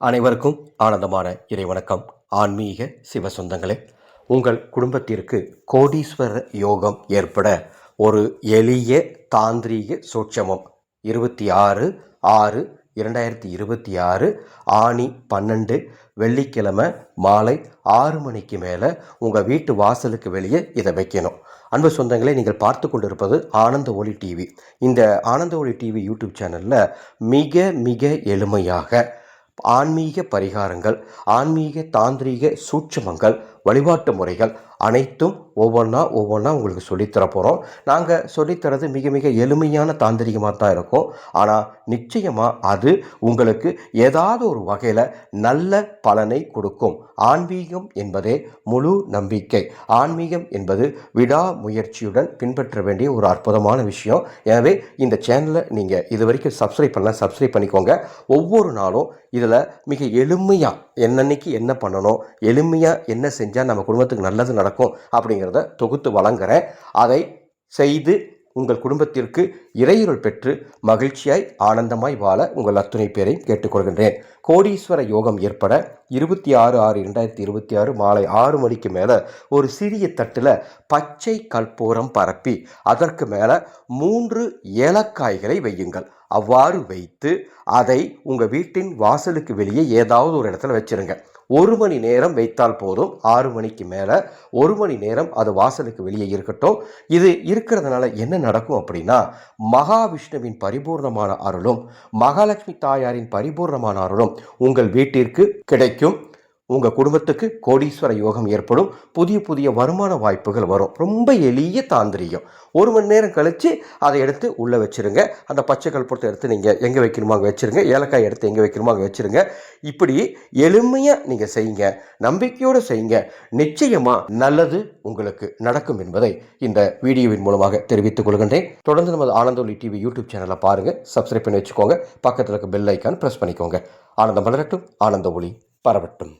அனைவருக்கும் ஆனந்தமான இறைவணக்கம். ஆன்மீக சிவ சொந்தங்களே, உங்கள் குடும்பத்திற்கு கோடீஸ்வர யோகம் ஏற்பட ஒரு எளிய தாந்திரீக சூட்சமம் 26/6/2026 ஆனி 12 வெள்ளிக்கிழமை மாலை 6 மணிக்கு மேலே உங்கள் வீட்டு வாசலுக்கு வெளியே இதை வைக்கணும். அன்பு சொந்தங்களே, நீங்கள் பார்த்து கொண்டிருப்பது ஆனந்த ஒளி டிவி. இந்த ஆனந்த ஒளி டிவி யூடியூப் சேனலில் மிக மிக எளிமையாக ஆன்மீக பரிகாரங்கள், ஆன்மீக தாந்திரீக சூட்சமங்கள், வழிபாட்டு முறைகள் அனைத்தும் ஒவ்வொன்றா உங்களுக்கு சொல்லித்தர போகிறோம். நாங்கள் சொல்லித்தரது மிக மிக எளிமையான தாந்திரிகமாக தான் இருக்கும். ஆனால் நிச்சயமாக அது உங்களுக்கு ஏதாவது ஒரு வகையில் நல்ல பலனை கொடுக்கும். ஆன்மீகம் என்பதே முழு நம்பிக்கை. ஆன்மீகம் என்பது விடாமுயற்சியுடன் பின்பற்ற வேண்டிய ஒரு அற்புதமான விஷயம். எனவே இந்த சேனலை நீங்கள் இது வரைக்கும் சப்ஸ்கிரைப் பண்ணிக்கோங்க. ஒவ்வொரு நாளும் இதில் மிக எளிமையாக என்னன்னைக்கு என்ன பண்ணணும், எளிமையாக என்ன செஞ்சால் நம்ம குடும்பத்துக்கு நல்லது நடக்கும் அப்படிங்கிறத தொகுத்து வழங்குகிறேன். அதை செய்து உங்கள் குடும்பத்திற்கு இறையுருள் பெற்று மகிழ்ச்சியாய் ஆனந்தமாய் வாழ உங்கள் அத்துணை பேரையும் கேட்டுக்கொள்கின்றேன். கோடீஸ்வர யோகம் ஏற்பட 26/6/2026 மாலை 6 மணிக்கு மேலே ஒரு சிறிய தட்டில் பச்சை கற்பூரம் பரப்பி அதற்கு மேலே 3 ஏலக்காய்களை வையுங்கள். அவ்வாறு வைத்து அதை உங்கள் வீட்டின் வாசலுக்கு வெளியே ஏதாவது ஒரு இடத்துல வச்சிருங்க. 1 மணி நேரம் வைத்தால் போதும். 6 மணிக்கு மேலே 1 மணி நேரம் அது வாசலுக்கு வெளியே இருக்கட்டும். இது இருக்கிறதுனால என்ன நடக்கும் அப்படின்னா, மகாவிஷ்ணுவின் பரிபூர்ணமான அருளும் மகாலட்சுமி தாயாரின் பரிபூர்ணமான அருளும் உங்கள் வீட்டிற்கு கிடைக்கும். உங்கள் குடும்பத்துக்கு கோடீஸ்வர யோகம் ஏற்படும். புதிய புதிய வருமான வாய்ப்புகள் வரும். ரொம்ப எளிய தாந்திரிகம். 1 மணி நேரம் கழித்து அதை எடுத்து உள்ளே வச்சுருங்க. அந்த பச்சை கற்பூரத்தை எடுத்து நீங்கள் எங்கே வைக்கணுமோ அங்கே வச்சுருங்க. ஏலக்காய் எடுத்து எங்கே வைக்கணுமோ அங்கே வச்சுருங்க. இப்படி எளிமையாக நீங்கள் செய்யுங்க. நம்பிக்கையோடு செய்யுங்க. நிச்சயமாக நல்லது உங்களுக்கு நடக்கும் என்பதை இந்த வீடியோவின் மூலமாக தெரிவித்துக் கொள்கின்றேன். தொடர்ந்து நமது ஆனந்த ஒளி டிவி யூடியூப் சேனலை பாருங்கள். சப்ஸ்கிரைப் பண்ணி வச்சுக்கோங்க. பக்கத்தில் இருக்க பெல் ஐக்கான் ப்ரெஸ் பண்ணிக்கோங்க. ஆனந்தம் மலரட்டும், ஆனந்த ஒளி பரவட்டும்.